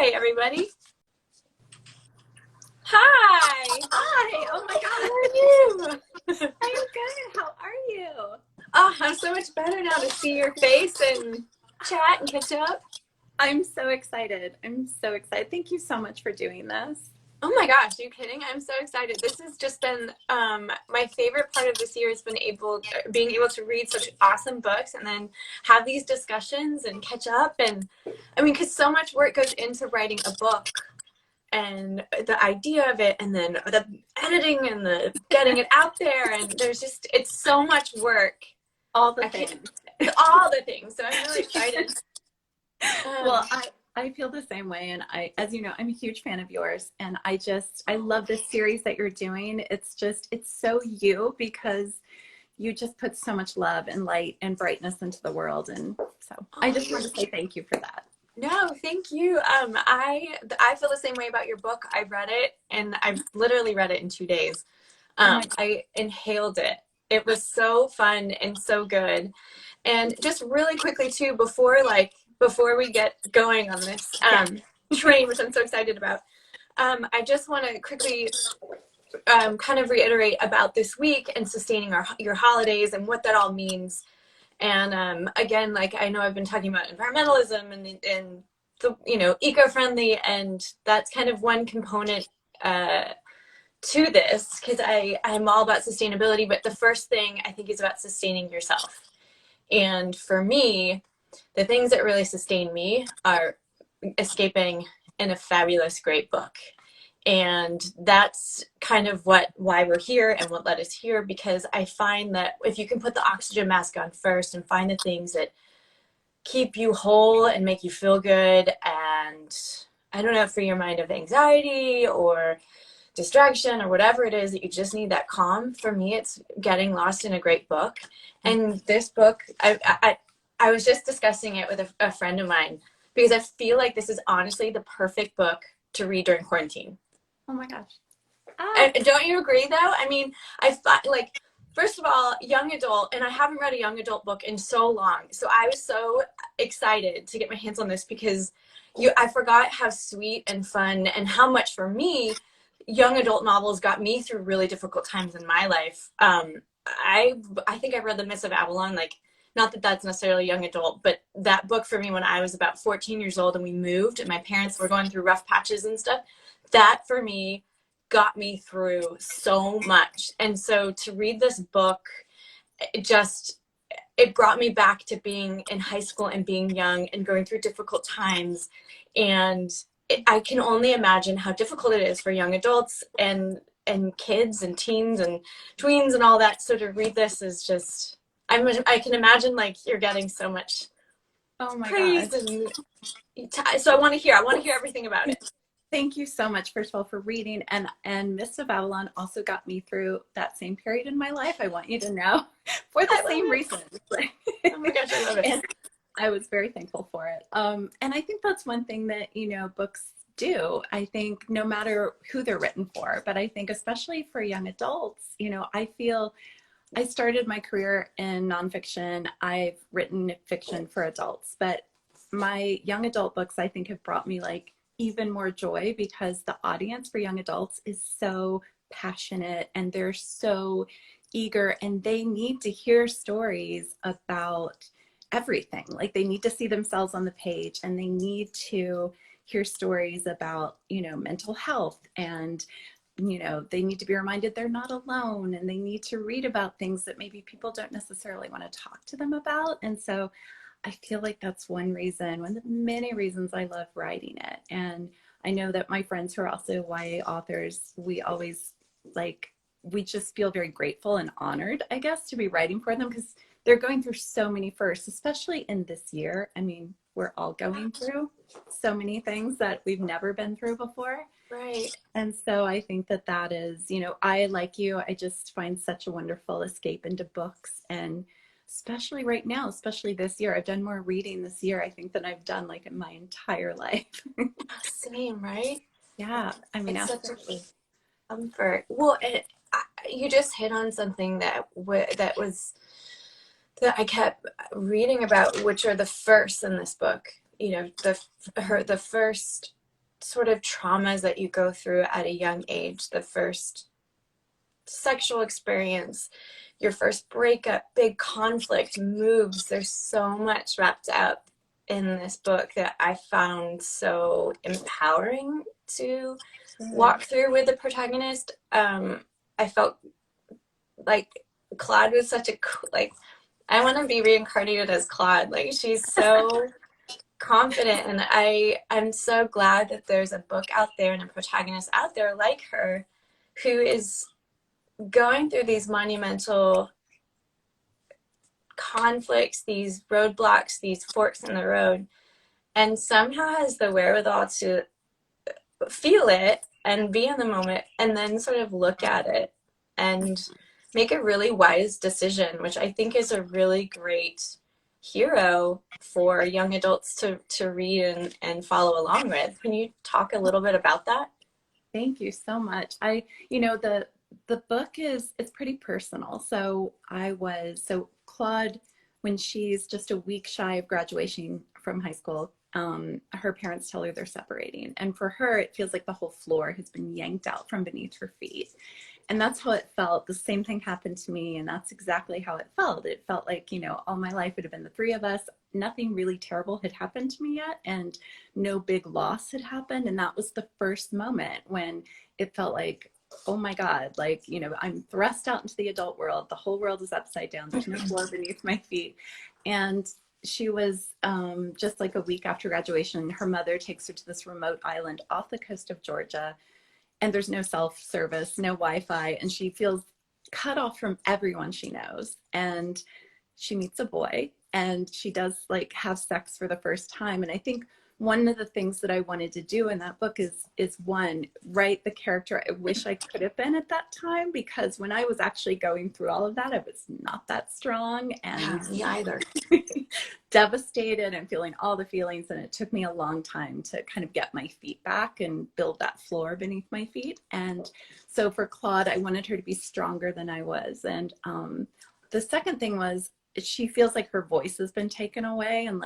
Hi, everybody. Hi. Hi. Oh my How God. are you? I'm good. How are you? Oh, I'm so much better now to see your face and chat and catch up. I'm so excited. I'm so excited. Thank you so much for doing this. Oh my gosh, are you kidding? I'm so excited. This has just been my favorite part of this year has been being able to read such awesome books and then have these discussions and catch up. And I mean, because so much work goes into writing a book and the idea of it and then the editing and the getting it out there. And it's so much work. All the things. All the things. So I'm really excited. Well, I feel the same way. And as you know, I'm a huge fan of yours. And I love this series that you're doing. It's so you because you just put so much love and light and brightness into the world. And so I just want to say thank you for that. No, thank you. I feel the same way about your book. I read it and I literally read it in 2 days. I inhaled it. It was so fun and so good. And just really quickly too, before we get going on this train, which I'm so excited about, I just want to quickly kind of reiterate about this week and sustaining your holidays and what that all means. And again, like I know I've been talking about environmentalism and the eco-friendly, and that's kind of one component to this because I'm all about sustainability. But the first thing I think is about sustaining yourself. And for me, the things that really sustain me are escaping in a fabulous, great book. And that's kind of why we're here and what led us here, because I find that if you can put the oxygen mask on first and find the things that keep you whole and make you feel good, and I don't know, free your mind of anxiety or distraction or whatever it is that you just need that calm. For me, it's getting lost in a great book. And this book, I was just discussing it with a friend of mine because I feel like this is honestly the perfect book to read during quarantine. Oh my gosh. Don't you agree though? I mean, I thought like, first of all, young adult, and I haven't read a young adult book in so long. So I was so excited to get my hands on this because I forgot how sweet and fun and how much for me, young adult novels got me through really difficult times in my life. I think I read The Mists of Avalon, like, not that that's necessarily young adult, but that book for me when I was about 14 years old and we moved and my parents were going through rough patches and stuff, that for me got me through so much. And so to read this book, it brought me back to being in high school and being young and going through difficult times. And I can only imagine how difficult it is for young adults and kids and teens and tweens and all that. So to read this is just, I can imagine like you're getting so much praise. So I want to hear everything about it. Thank you so much, first of all, for reading. And Mists of Avalon also got me through that same period in my life. I want you to know for the same reasons. Oh my gosh, I love it. And I was very thankful for it. And I think that's one thing that, books do. I think no matter who they're written for, but I think especially for young adults, I feel I started my career in nonfiction. I've written fiction for adults, but my young adult books, I think, have brought me like even more joy because the audience for young adults is so passionate and they're so eager and they need to hear stories about everything. Like they need to see themselves on the page and they need to hear stories about, mental health and they need to be reminded they're not alone and they need to read about things that maybe people don't necessarily want to talk to them about. And so I feel like that's one of the many reasons I love writing it. And I know that my friends who are also YA authors, we just feel very grateful and honored, I guess, to be writing for them because they're going through so many firsts, especially in this year. I mean, we're all going through so many things that we've never been through before. Right. And so I think that is, I, like you, I just find such a wonderful escape into books. And especially right now, especially this year, I've done more reading this year, I think, than I've done like in my entire life. Same, right? Yeah. I mean, it's such a comfort. Well, you just hit on something that I kept reading about, which are the firsts in this book. The first sort of traumas that you go through at a young age, the first sexual experience, your first breakup, big conflict, moves. There's so much wrapped up in this book that I found so empowering to walk through with the protagonist. I felt like Claude was such a, like, I want to be reincarnated as Claude. Like, she's so confident, and I'm so glad that there's a book out there and a protagonist out there like her who is going through these monumental conflicts, these roadblocks, these forks in the road, and somehow has the wherewithal to feel it and be in the moment and then sort of look at it and make a really wise decision, which I think is a really great hero for young adults to read and follow along with. Can you talk a little bit about that? Thank you so much. The book is, it's pretty personal. So Claude, when she's just a week shy of graduation from high school, her parents tell her they're separating. And for her, it feels like the whole floor has been yanked out from beneath her feet. And that's how it felt. The same thing happened to me. And that's exactly how it felt. It felt like, all my life would have been the three of us. Nothing really terrible had happened to me yet. And no big loss had happened. And that was the first moment when it felt like, oh my God, I'm thrust out into the adult world. The whole world is upside down. There's no floor beneath my feet. And she was just like a week after graduation, her mother takes her to this remote island off the coast of Georgia, and there's no self-service, no Wi-Fi, and she feels cut off from everyone she knows. And she meets a boy, and she does have sex for the first time. And I think one of the things that I wanted to do in that book is one, write the character I wish I could have been at that time, because when I was actually going through all of that, I was not that strong and Me either. devastated and feeling all the feelings. And it took me a long time to kind of get my feet back and build that floor beneath my feet. And so for Claude, I wanted her to be stronger than I was. And the second thing was, she feels like her voice has been taken away and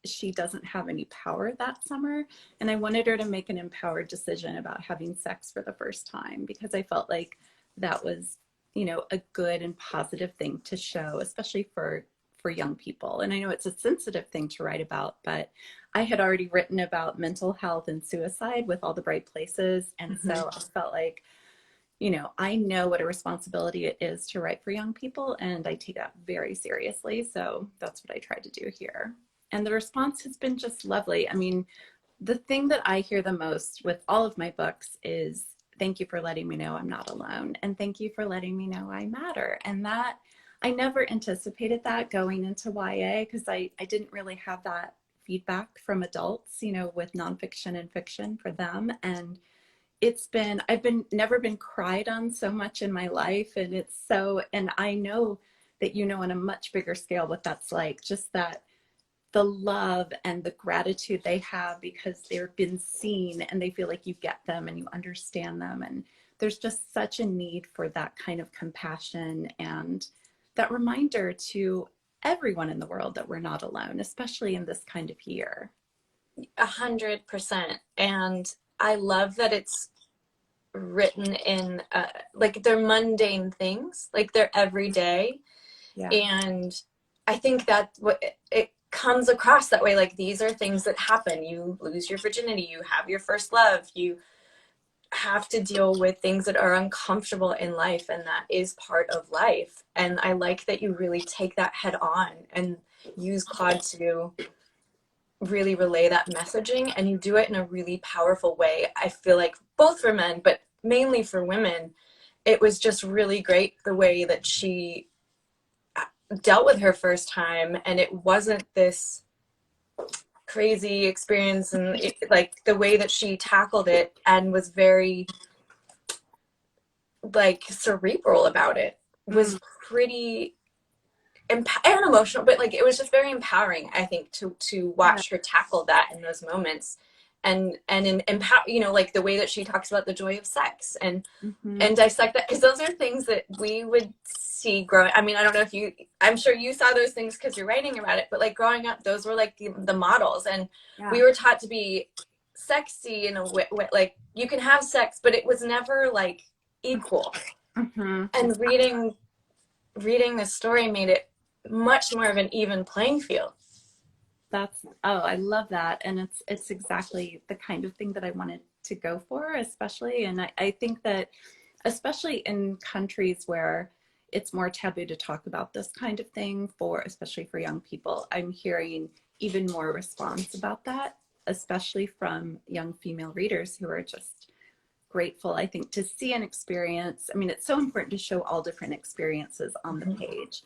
she doesn't have any power that summer. And I wanted her to make an empowered decision about having sex for the first time, because I felt like that was, a good and positive thing to show, especially for young people. And I know it's a sensitive thing to write about, but I had already written about mental health and suicide with All the Bright Places. And so I felt like, I know what a responsibility it is to write for young people, and I take that very seriously. So that's what I tried to do here. And the response has been just lovely. I mean, the thing that I hear the most with all of my books is, thank you for letting me know I'm not alone. And thank you for letting me know I matter. And that, I never anticipated that going into YA, because I didn't really have that feedback from adults, with nonfiction and fiction for them. And I've never been cried on so much in my life. And I know that, on a much bigger scale, what that's like, just that the love and the gratitude they have because they've been seen and they feel like you get them and you understand them. And there's just such a need for that kind of compassion and that reminder to everyone in the world that we're not alone, especially in this kind of year. 100%. And I love that it's written in they're mundane things, they're everyday. Yeah. And I think that what it comes across that way, these are things that happen. You lose your virginity, you have your first love, you have to deal with things that are uncomfortable in life, and that is part of life. And I like that you really take that head on and use Claude to really relay that messaging, and you do it in a really powerful way. I feel like both for men, but mainly for women, it was just really great the way that she dealt with her first time, and it wasn't this crazy experience, and the way that she tackled it and was very cerebral about it was pretty and emotional, but it was just very empowering, I think, to watch her tackle that in those moments, and empower, the way that she talks about the joy of sex and dissect that, because those are things that we would see growing. I mean, I don't know if I'm sure you saw those things because you're writing about it, but growing up, those were the models, and we were taught to be sexy in a way, like you can have sex, but it was never like equal. Mm-hmm. And reading the story made it much more of an even playing field. That's, oh, I love that. And it's exactly the kind of thing that I wanted to go for, especially. And I think that especially in countries where it's more taboo to talk about this kind of thing, for especially for young people, I'm hearing even more response about that, especially from young female readers who are just grateful, I think, to see an experience. I mean, it's so important to show all different experiences on the page,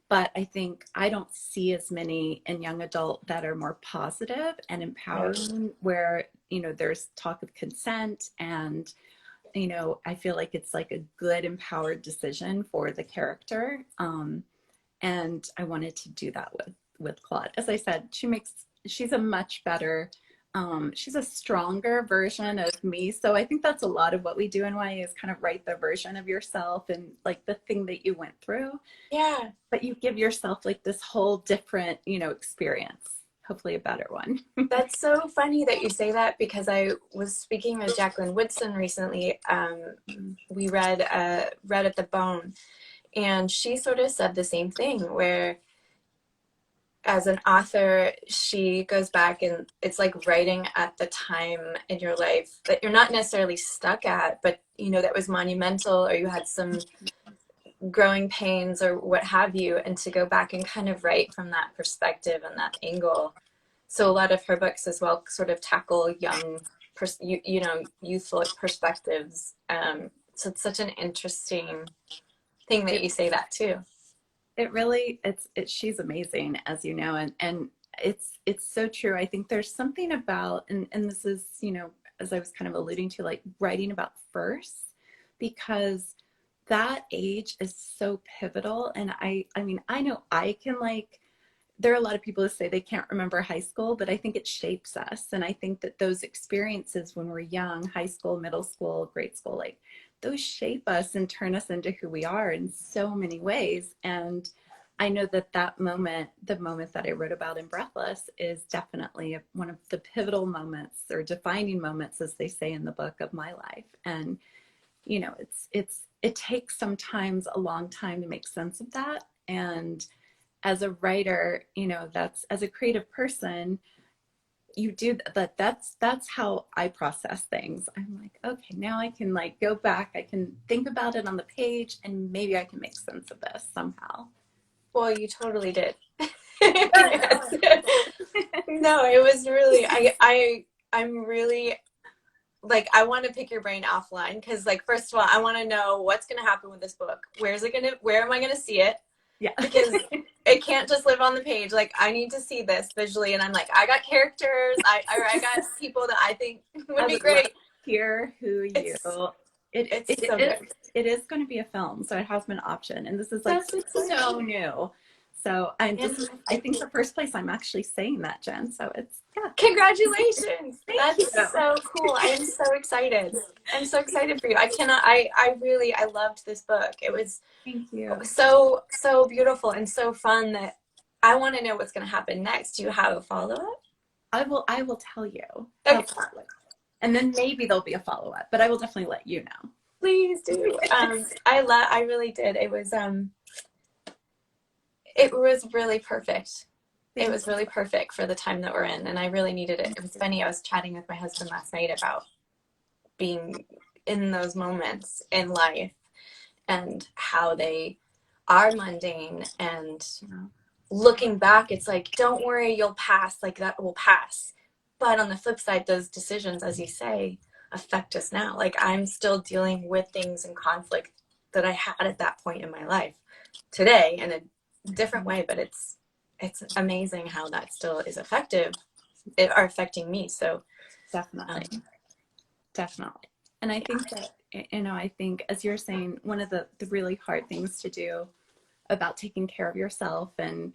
but I think I don't see as many in young adult that are more positive and empowering, where, you know, there's talk of consent, and, you know, I feel like it's like a good empowered decision for the character. And I wanted to do that with Claude. As I said, she's a much better, she's a stronger version of me. So I think that's a lot of what we do in YA, is kind of write the version of yourself and like the thing that you went through. Yeah. But you give yourself like this whole different, you know, experience, hopefully a better one. That's so funny that you say that, because I was speaking with Jacqueline Woodson recently. We read at the Bone, and she sort of said the same thing, where as an author, she goes back and it's like writing at the time in your life that you're not necessarily stuck at, but you know, that was monumental, or you had some growing pains or what have you, and to go back and kind of write from that perspective and that angle. So a lot of her books as well sort of tackle young, you know, youthful perspectives. So it's such an interesting thing that you say that too. It really, she's amazing, as you know, and it's so true. I think there's something about, and this is, you know, as I was kind of alluding to, like writing about first, because that age is so pivotal. And I mean, I know I can, like, there are a lot of people who say they can't remember high school, but I think it shapes us. And I think that those experiences when we're young, high school, middle school, grade school, like those shape us and turn us into who we are in so many ways. And I know that that moment, the moment that I wrote about in Breathless, is definitely one of the pivotal moments, or defining moments, as they say in the book, of my life. And, you know, it takes sometimes a long time to make sense of that. And as a writer, you know, that's, as a creative person, you do that. That's how I process things. I'm like, okay, now I can like go back, I can think about it on the page, and maybe I can make sense of this somehow. Well, you totally did. Yes. No, it was really, I'm really, like, I want to pick your brain offline, because, like, first of all, I want to know what's going to happen with this book. Where am I going to see it? Yeah. Because it can't just live on the page. Like, I need to see this visually, and I'm like, I got characters, I got people that I think would be great. Hear who you. It's so good. It is going to be a film, so it has been optioned, and this is like That's so new. So I think the first place I'm actually saying that, Jen. So it's, yeah. Congratulations. Thank you. So cool. I am so excited. I'm so excited for you. I loved this book. It was Thank you. so beautiful and so fun that I want to know what's going to happen next. Do you have a follow-up? I will tell you. Okay. And then maybe there'll be a follow-up, but I will definitely let you know. Please do. I really did. It was really perfect. It was really perfect for the time that we're in, and I really needed it. It was funny. I was chatting with my husband last night about being in those moments in life and how they are mundane, and looking back, it's like, don't worry, you'll pass, like that will pass. But on the flip side, those decisions, as you say, affect us now. Like, I'm still dealing with things and conflict that I had at that point in my life today in a different way, but it's amazing how that still is effective, are affecting me. So Definitely. And I think that, you know, I think, as you're saying, one of the really hard things to do about taking care of yourself and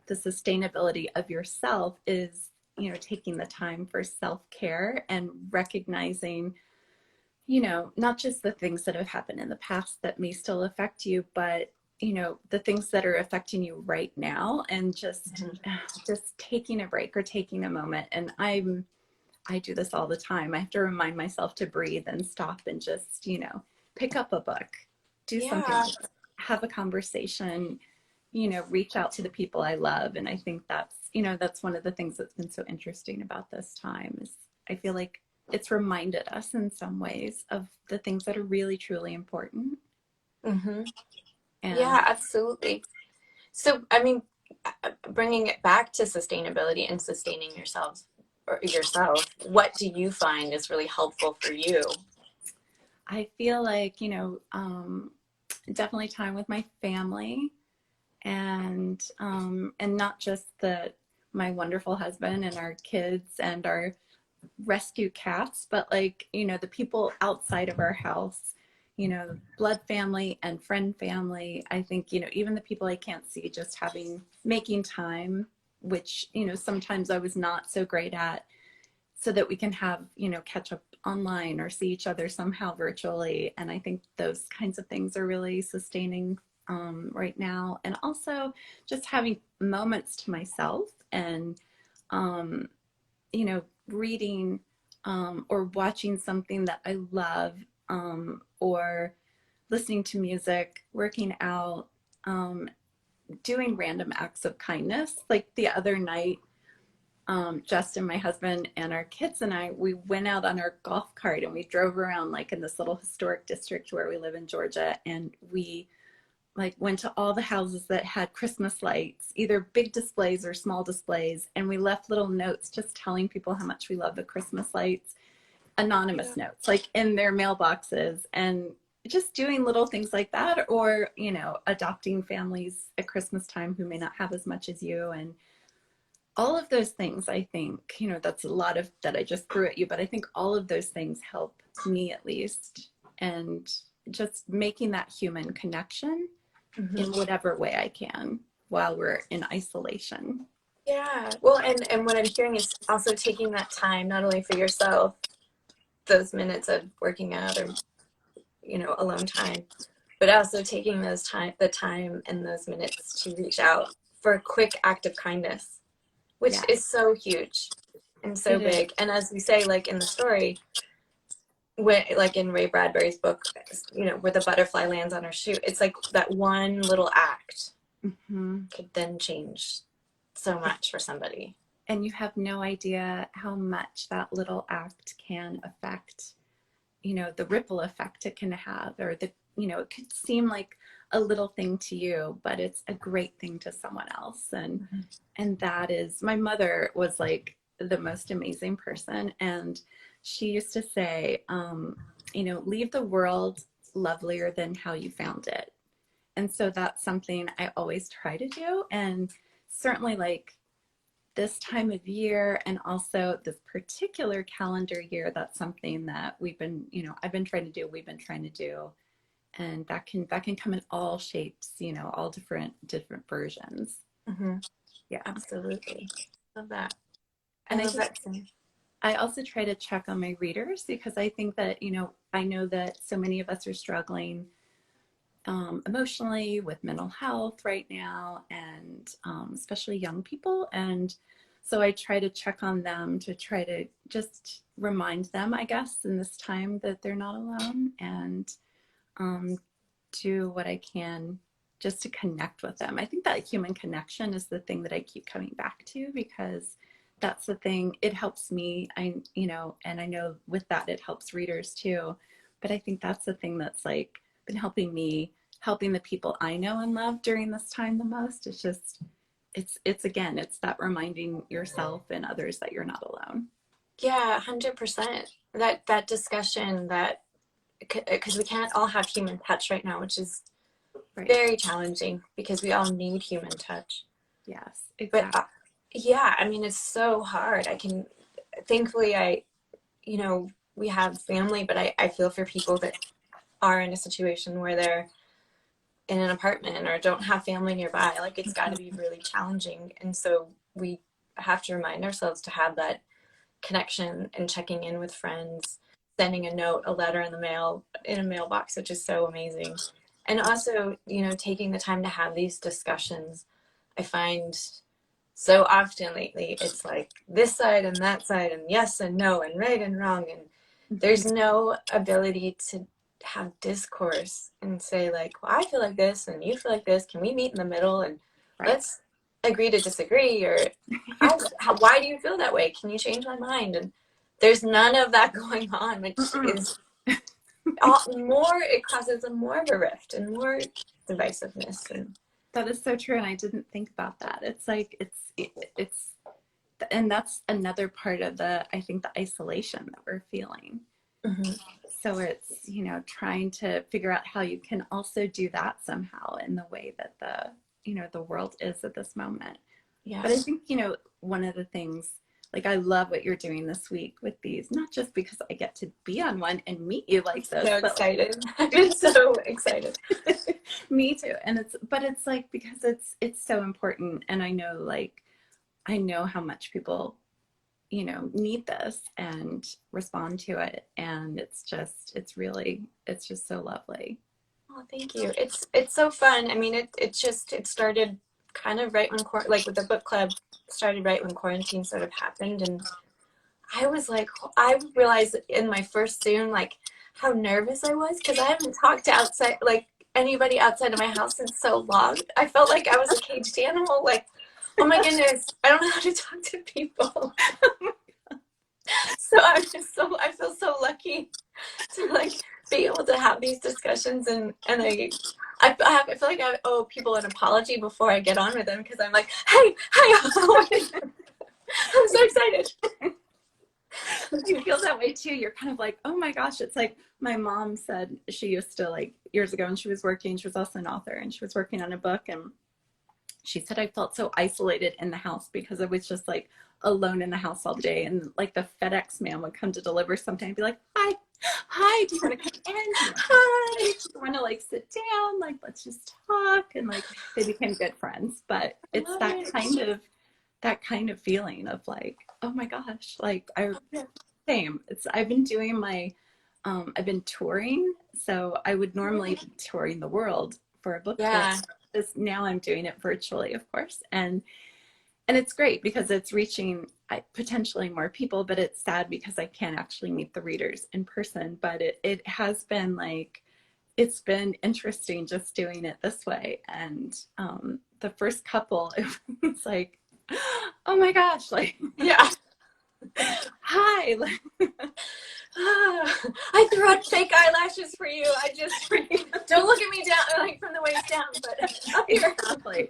the sustainability of yourself is, you know, taking the time for self-care and recognizing, you know, not just the things that have happened in the past that may still affect you, but, you know, the things that are affecting you right now, and just taking a break or taking a moment. And I do this all the time. I have to remind myself to breathe and stop and just, pick up a book, do something, Yeah. have a conversation, reach out to the people I love. And I think that's one of the things that's been so interesting about this time is I feel like it's reminded us in some ways of the things that are really, truly important. Mm-hmm. And Yeah, absolutely. So, I mean, bringing it back to sustainability and sustaining yourself, what do you find is really helpful for you? I feel like, definitely time with my family and not just my wonderful husband and our kids and our rescue cats, but like, the people outside of our house, blood family and friend family. I think, even the people I can't see, just making time, which, sometimes I was not so great at, so that we can have, catch up online or see each other somehow virtually. And I think those kinds of things are really sustaining right now. And also just having moments to myself and, um, reading or watching something that I love or listening to music, working out, um, doing random acts of kindness. Like the other night, Justin, my husband, and our kids and I, we went out on our golf cart and we drove around like in this little historic district where we live in Georgia. And we like went to all the houses that had Christmas lights, either big displays or small displays. And we left little notes just telling people how much we love the Christmas lights, Yeah. anonymous notes, like in their mailboxes. And just doing little things like that, or, adopting families at Christmas time who may not have as much as you. And all of those things, I think, that's a lot of that I just threw at you, but I think all of those things help me at least. And just making that human connection in Mm-hmm. whatever way I can while we're in isolation. Yeah. Well, and what I'm hearing is also taking that time not only for yourself, those minutes of working out or alone time, but also taking the time and those minutes to reach out for a quick act of kindness, which Yes, is so huge and so it is. big. And as we say, like in the story, like in Ray Bradbury's book, where the butterfly lands on her shoe, it's like that one little act Mm-hmm. could then change so much for somebody. And you have no idea how much that little act can affect, the ripple effect it can have, or it could seem like a little thing to you, but it's a great thing to someone else. Mm-hmm. And that is, my mother was like the most amazing person. And she used to say, leave the world lovelier than how you found it. And so that's something I always try to do. And certainly, like this time of year and also this particular calendar year, that's something that I've been trying to do, we've been trying to do. And that can come in all shapes, all different versions. Mm-hmm. Yeah. Absolutely. Love that. I And I love think that. Too. I also try to check on my readers because I think that, I know that so many of us are struggling emotionally with mental health right now, and especially young people. And so I try to check on them to try to just remind them, I guess, in this time that they're not alone, and um, do what I can just to connect with them. I think that human connection is the thing that I keep coming back to because that's the thing. It helps me. And I know with that it helps readers too. But I think that's the thing that's like been helping me, helping the people I know and love during this time the most. It's just it's again, it's that reminding yourself and others that you're not alone. Yeah, 100%. That discussion that because we can't all have human touch right now, which is Right. very challenging because we all need human touch. Yes, But exactly. yeah, I mean, it's so hard. Thankfully, we have family, but I feel for people that are in a situation where they're in an apartment or don't have family nearby. Like, it's got to be really challenging. And so we have to remind ourselves to have that connection and checking in with friends, sending a note, a letter in the mail, in a mailbox, which is so amazing. And also, taking the time to have these discussions. I find so often lately it's like this side and that side and yes and no and right and wrong, and Mhm. there's no ability to have discourse and say like, well, I feel like this and you feel like this, can we meet in the middle and Right. let's agree to disagree, or why do you feel that way, can you change my mind? And there's none of that going on, which Mm-mm. is all, more, it causes a more of a rift and more divisiveness. And That is so true, and I didn't think about that. It's like it's and that's another part of the, I think, the isolation that we're feeling. mhm. So it's, trying to figure out how you can also do that somehow in the way that the world is at this moment. Yeah, But I think, one of the things, like, I love what you're doing this week with these, not just because I get to be on one and meet you I'm like this, so but excited. I've been so excited. me too. And it's like, because it's so important. And I know, like, I know how much people, need this and respond to it. And it's just so lovely. Oh, thank you. It's so fun. I mean, it started kind of right when like with the book club started right when quarantine sort of happened, and I was like, I realized in my first Zoom like how nervous I was because I haven't talked to outside like anybody outside of my house in so long. I felt like I was a caged animal. Like, oh my goodness, I don't know how to talk to people. So I feel so lucky to like be able to have these discussions, and I feel like I owe people an apology before I get on with them because I'm like, hey, I'm so excited. You feel that way too. You're kind of like, oh my gosh. It's like my mom said she used to, like, years ago, and she was working, she was also an author, and she was working on a book, and she said, I felt so isolated in the house because I was just like alone in the house all day. And like the FedEx man would come to deliver something and be like, hi, do you want to come in? Do you want to Hi. do you want to like sit down? Like, let's just talk. And like, they became good friends. But I it's love that kind of feeling of like, oh my gosh, like it. same. I've been doing I've been touring. So I would normally be touring the world for a book tour. Yeah. Now I'm doing it virtually, of course. And it's great because it's reaching potentially more people, but it's sad because I can't actually meet the readers in person. But it has been like, it's been interesting just doing it this way. And the first couple, it was like, oh my gosh, like, Yeah. hi. Like, I threw out fake eyelashes for you. I just don't look at me down like from the waist down, but up here.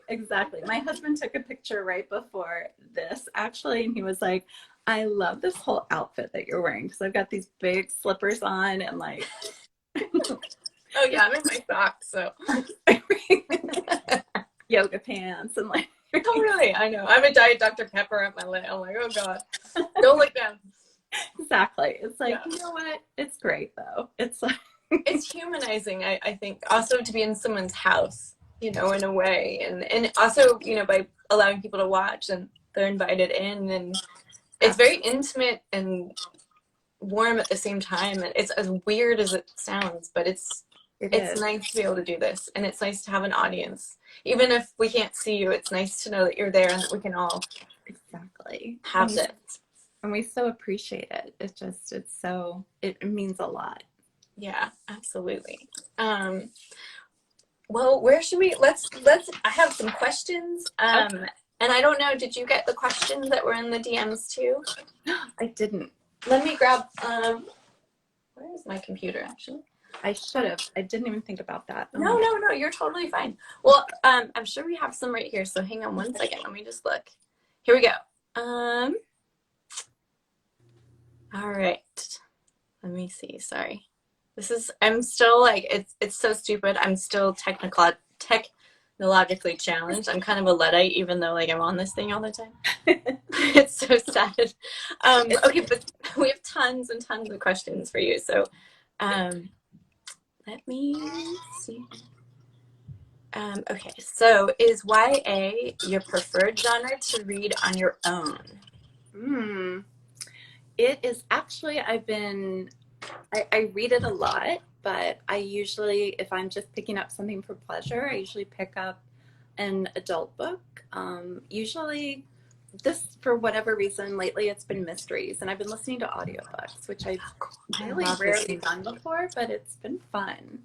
exactly. My husband took a picture right before this, actually, and he was like, I love this whole outfit that you're wearing because I've got these big slippers on and like Oh yeah, I'm in my socks, so. yoga pants and like Oh really? I know. I have a Diet Dr. Pepper up my leg. I'm like, oh god, don't look down. exactly. It's like, Yeah. you know what? It's great though. It's like It's humanizing, I think, also to be in someone's house, in a way, and also, by allowing people to watch and they're invited in, and it's very intimate and warm at the same time. And it's as weird as it sounds, but it it's is. nice to be able to do this, and it's nice to have an audience. Even if we can't see you, it's nice to know that you're there and that we can all Exactly. have this. And we so appreciate it. It means a lot. Yeah, absolutely. Well, where should we, I have some questions. Okay. And I don't know, did you get the questions that were in the DMs too? I didn't. Let me grab, where is my computer actually? I should have. I didn't even think about that. Oh No, you're totally fine. Well, I'm sure we have some right here, so hang on one second. Let me just look. Here we go. All right. Let me see. Sorry. I'm still like, it's so stupid. I'm still technologically challenged. I'm kind of a Luddite, even though like I'm on this thing all the time. It's so sad. Okay, but we have tons and tons of questions for you. So, let me see. Okay, so is YA your preferred genre to read on your own? Hmm. It is actually, I read it a lot, but I usually, if I'm just picking up something for pleasure, I usually pick up an adult book. Usually this, for whatever reason, lately it's been mysteries, and I've been listening to audiobooks, which I've I really love rarely listening. done before, but it's been fun.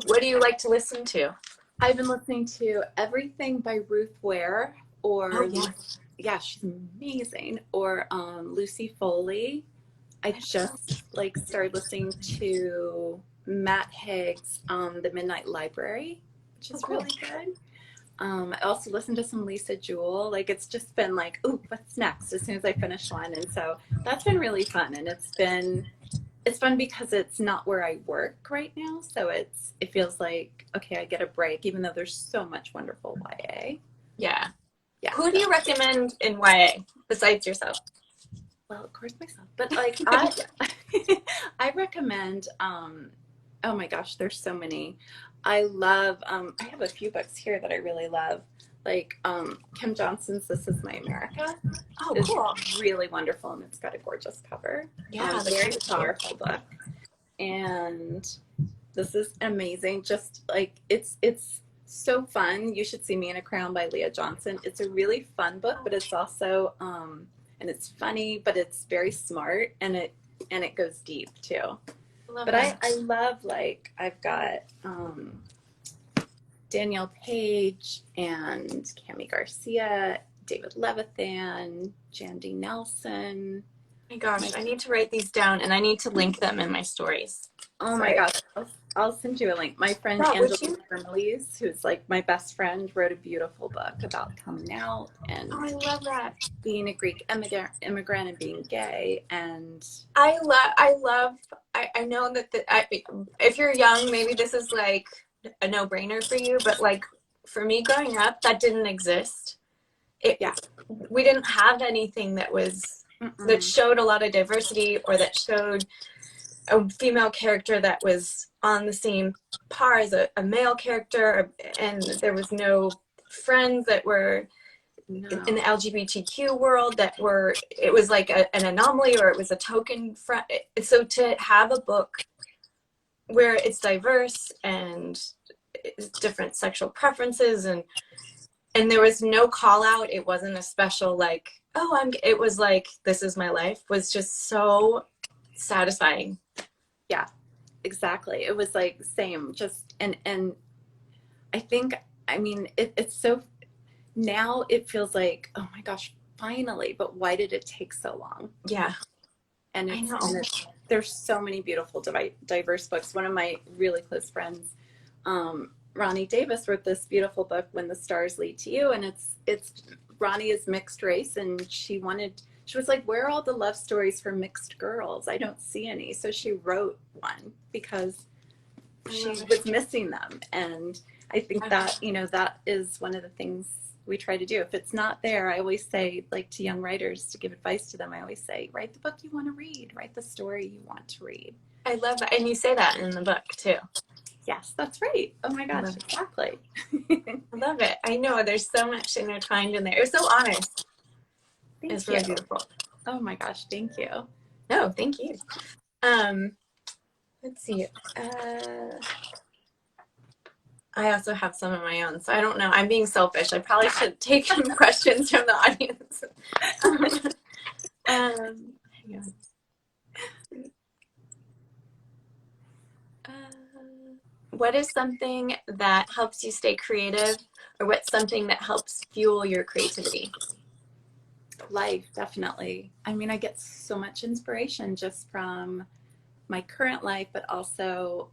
What do you like to listen to? I've been listening to everything by Ruth Ware Oh or yeah. yeah, she's amazing. Or Lucy Foley. I just like started listening to Matt Haig's The Midnight Library, which Oh is cool. really good. I also listened to some Lisa Jewell. Like it's just been like, ooh, what's next? As soon as I finish one, and so that's been really fun. And it's fun because it's not where I work right now, so it feels like okay, I get a break, even though there's so much wonderful YA. Yeah. Yeah, Who do you recommend in YA besides yourself? well, of course myself, but like I, I recommend. Oh my gosh, there's so many. I love. I have a few books here that I really love, like Kim Johnson's "This Is My America" Oh is cool. really wonderful, and it's got a gorgeous cover. Yeah, the Very cover's cute. powerful book, and this is amazing. Just like it's so fun. You Should See Me in a Crown by Leah Johnson. It's a really fun book, but it's also and it's funny, but it's very smart, and it goes deep too. I love But I that. love like I've got Danielle Page and Cami Garcia, David Levithan, Jandy Nelson. My My gosh, I need to write these down and I need to link them in my stories. Oh my Sorry. gosh, I'll send you a link. My friend Yeah, would Angela you? Vermelees, who's like my best friend, wrote a beautiful book about coming out Oh, and I love that. being a Greek immigrant and being gay. And I know that if you're young, maybe this is like a no-brainer for you, but like for me growing up, that didn't exist. It yeah, We didn't have anything that mm-mm, showed a lot of diversity or that showed a female character that was on the same par as a male character, and there was no friends that were in no, the LGBTQ world that were, it was like an anomaly or it was a token friend. So to have a book where it's diverse and it's different sexual preferences and there was no call out, it wasn't a special like, oh, it was like, this is my life, was just so satisfying. yeah, exactly. It was like same, just and I think I mean it's so now it feels like oh my gosh, finally. But why did it take so long? Yeah, and I it's know. and it's there's so many beautiful diverse books. One of my really close friends, Ronnie Davis, wrote this beautiful book, When the Stars Lead to You, and it's Ronnie is mixed race, and she was like, where are all the love stories for mixed girls? I don't see any. So she wrote one because I she love it. was missing them, and I think that that is one of the things we try to do. If it's not there, I always say, like to young writers, to give advice to them, I always say, write the book you want to read, write the story you want to read. I love that, and you say that in the book too. Yes, that's right. Oh my I gosh, love it. exactly. I love it. I know there's so much intertwined in there. It was so honest. It's Thank you. really beautiful. Oh my gosh, thank you. No, thank you. Um, let's see. Uh, I also have some of my own, so I don't know. I'm being selfish. I probably should take some questions from the audience. Hang on. What is something that helps you stay creative, or what's something that helps fuel your creativity? Life, definitely. I mean, I get so much inspiration just from my current life, but also,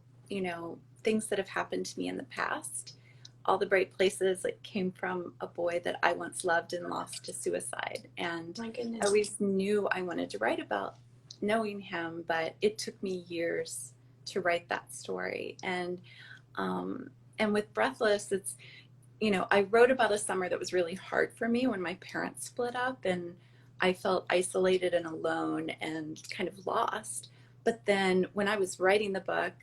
things that have happened to me in the past. All the Bright Places, it came from a boy that I once loved and lost to suicide. And My I goodness. always knew I wanted to write about knowing him, but it took me years to write that story. And with Breathless, it's I wrote about a summer that was really hard for me when my parents split up, and I felt isolated and alone and kind of lost. But then when I was writing the book,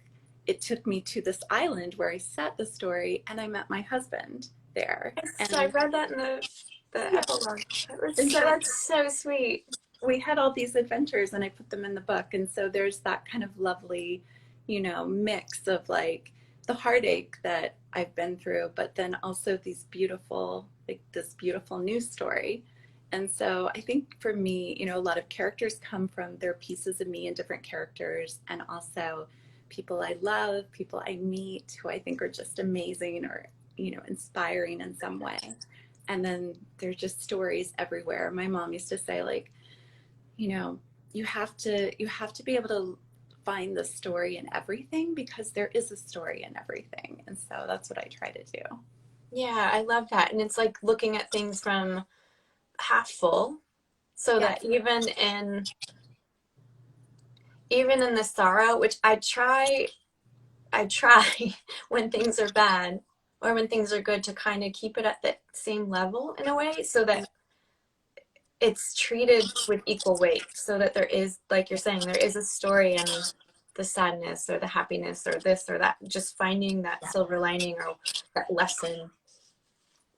it took me to this island where I set the story, and I met my husband there. So I And read that in the yeah, epilogue. and so That's so sweet. we had all these adventures, and I put them in the book. And so there's that kind of lovely, mix of like the heartache that I've been through, but then also these beautiful, like this beautiful news story. And so I think for me, a lot of characters come from their pieces of me and different characters, and also people I love, people I meet who I think are just amazing or, inspiring in some way. And then there's just stories everywhere. My mom used to say, like, you know, you have to be able to find the story in everything because there is a story in everything. And so that's what I try to do. Yeah, I love that. And it's like looking at things from half full, so that Yes. even in the sorrow, which I try when things are bad or when things are good to kind of keep it at the same level in a way, so that it's treated with equal weight, so that there is, like you're saying, there is a story in the sadness or the happiness or this or that, just finding that silver lining or that lesson.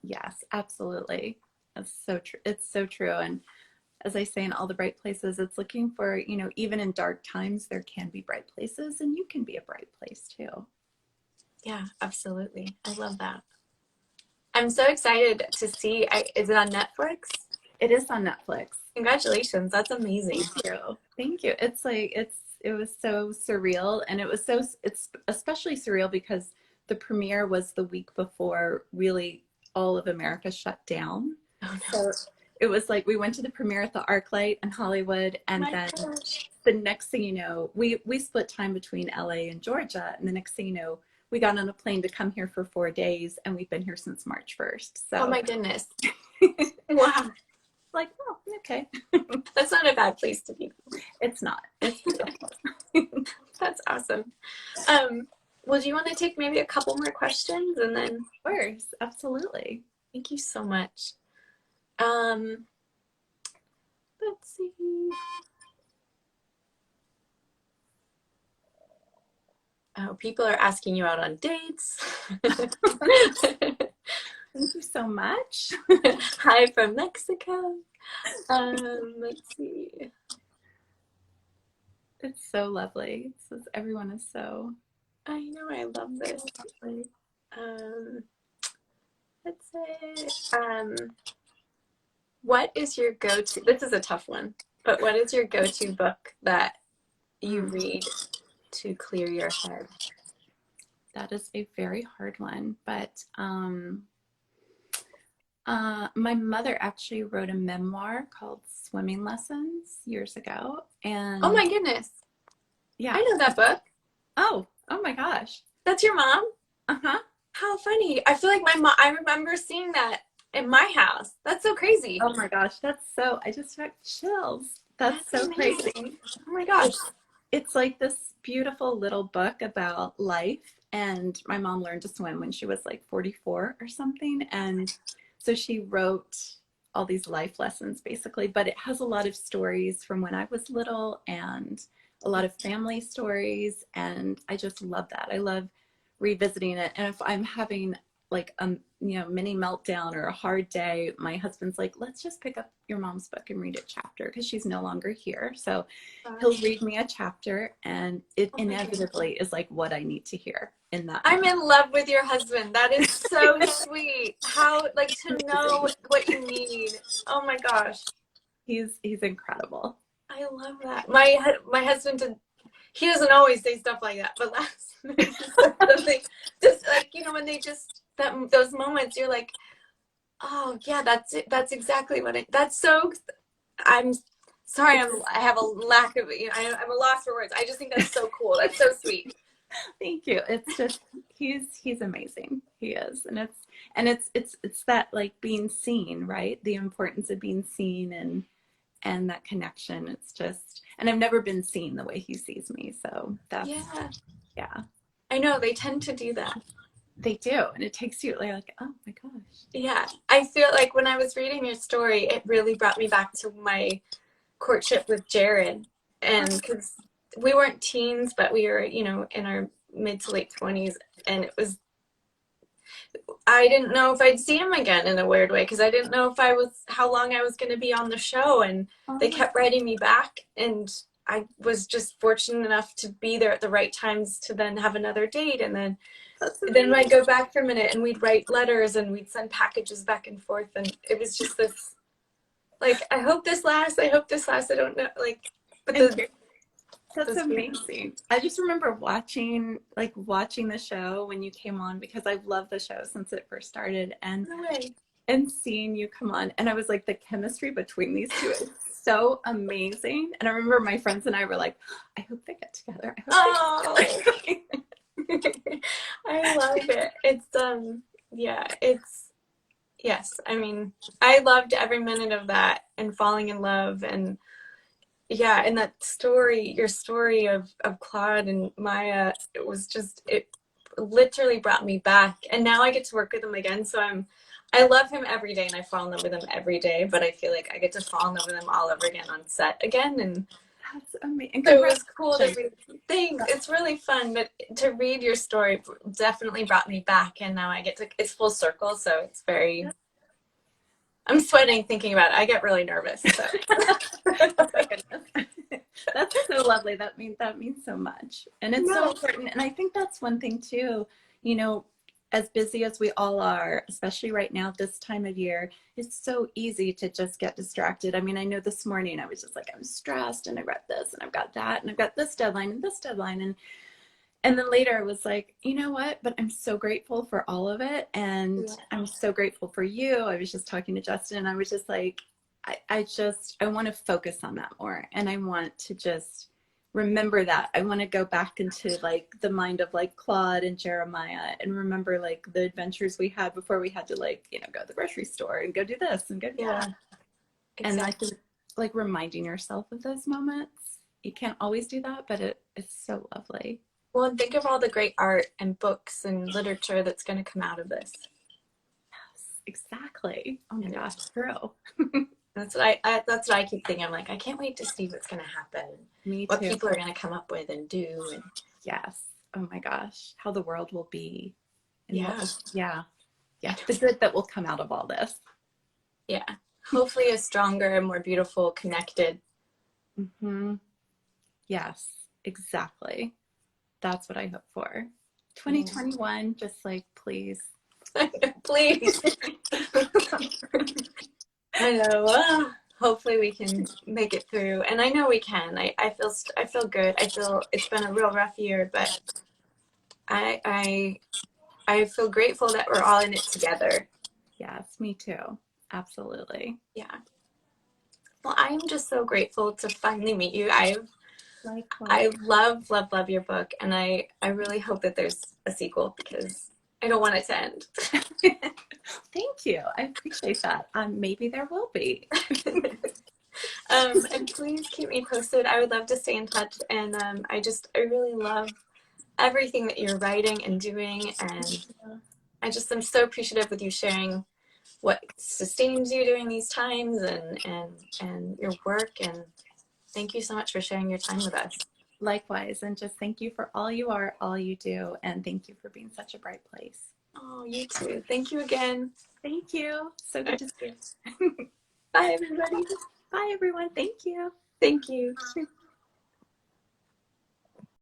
Yes, absolutely. That's so true. It's so true. And as I say in All the Bright Places, it's looking for, even in dark times, there can be bright places and you can be a bright place too. Yeah, absolutely. I love that. I'm so excited to see. Is it on Netflix? It is on Netflix. Congratulations. That's amazing. Thank you. Thank you. It was so surreal, and it's especially surreal because the premiere was the week before really all of America shut down. Oh no. So it was like we went to the premiere at the ArcLight in Hollywood, and My then gosh. the next thing you know, we split time between LA and Georgia, and the next thing you know, we got on a plane to come here for 4 days, and we've been here since March 1st. Oh So my goodness. Wow. like, oh, okay. That's not a bad place to be. It's not. It's beautiful. That's awesome. Um, well, do you want to take maybe a couple more questions and then Of course, absolutely. thank you so much. Um, let's see. Oh, people are asking you out on dates. Thank you so much. Hi from Mexico. Let's see. It's so lovely. It says everyone is so. I know, I love this. Like, um, let's say, what is your go-to? This is a tough one, but what is your go-to book that you read to clear your head? That is a very hard one, but my mother actually wrote a memoir called Swimming Lessons years ago, and Oh my goodness. yeah. I know that book. Oh my gosh. That's your mom? Uh-huh. How funny. I feel like my mom, I remember seeing that in my house. That's so crazy. Oh my gosh, I just got chills. That's so crazy. Amazing. Oh my gosh. It's like this beautiful little book about life. And my mom learned to swim when she was like 44 or something. And so she wrote all these life lessons basically, but it has a lot of stories from when I was little and a lot of family stories. And I just love that. I love revisiting it. And if I'm having like a mini meltdown or a hard day, my husband's like, let's just pick up your mom's book and read a chapter because she's no longer here. So he'll read me a chapter, and it inevitably is like what I need to hear in that I'm moment. in love with your husband. That is so sweet. How, like, to know what you need. Oh my gosh. He's incredible. I love that. My husband he doesn't always say stuff like that, but last night he said something just like, when they just those moments you're like, oh yeah, that's it. That's exactly what that's so. I'm sorry. I have a lack of. I'm a loss for words. I just think that's so cool. That's so sweet. Thank you. It's just he's amazing. He is, and it's that like being seen, right? The importance of being seen and that connection. It's just, and I've never been seen the way he sees me. So that's yeah. I know they tend to do that. They do, and it takes you like, oh my gosh. Yeah, I feel like when I was reading your story, it really brought me back to my courtship with Jared, and because we weren't teens, but we were, in our mid to late 20s, and I didn't know if I'd see him again in a weird way because I didn't know if how long I was going to be on the show, and they kept writing me back, and I was just fortunate enough to be there at the right times to then have another date, and then I'd go back for a minute and we'd write letters and we'd send packages back and forth, and it was just this like, I hope this lasts. I hope this lasts. I don't know. Like, but And the that's this amazing. I just remember watching the show when you came on because I've loved the show since it first started no way. and seeing you come on and I was like the chemistry between these two is so amazing. And I remember my friends and I were like, I hope they get together. I hope they Oh, get together. I love it. It's yeah, it's yes. I mean, I loved every minute of that and falling in love and yeah, and that story, your story of Claude and Maya, it was just it literally brought me back. And now I get to work with him again, so I love him every day and I fall in love with him every day, but I feel like I get to fall in love with him all over again on set again and That's amazing. so it was cool to Congratulations. read. Thanks. It's really fun, but to read your story definitely brought me back, and now I get to. It's full circle, so it's very. I'm sweating thinking about it. I get really nervous. So. Oh my goodness. That's so lovely. That means so much. And it's so No. important. And I think that's one thing too, you know, as busy as we all are, especially right now, this time of year, it's so easy to just get distracted. I mean, I know this morning I was just like, I'm stressed and I read this and I've got that and I've got this deadline and this deadline. And then later I was like, you know what? But I'm so grateful for all of it. And Yeah. I'm so grateful for you. I was just talking to Justin and I was just like, I want to focus on that more. And I want to just remember that. I want to go back into like the mind of like Claude and Jeremiah and remember like the adventures we had before we had to like, go to the grocery store and go do this and go do Yeah. that. And I Exactly. think like reminding yourself of those moments. You can't always do that, but it's so lovely. Well, and think of all the great art and books and literature that's going to come out of this. Exactly. Oh my And gosh, true. that's what that's what I keep thinking. I'm like, I can't wait to see what's going to happen, Me what too. people are going to come up with and do. And Yes. Oh my gosh, how the world will be and yeah, yeah. Yeah, the good that will come out of all this. yeah. Hopefully, a stronger, more beautiful, connected. Hmm. Yes, exactly. That's what I hope for. Yeah. 2021, just like, please. Please. I know. Hopefully we can make it through, and I know we can. I feel good. I feel it's been a real rough year, but I I I feel grateful that we're all in it together. Yes, me too. Absolutely. Yeah. Well, I am just so grateful to finally meet you. Likewise. I love your book, and I really hope that there's a sequel because I don't want it to end. Thank you. I appreciate that. Maybe there will be. And please keep me posted. I would love to stay in touch, and I really love everything that you're writing and doing, and I just am so appreciative with you sharing what sustains you during these times and your work, and thank you so much for sharing your time with us. Likewise, and just thank you for all you are, all you do, and thank you for being such a bright place. Oh, you too. Thank you again. Thank you. So good to see you. Bye, everybody. Bye, everyone. Thank you. Thank you.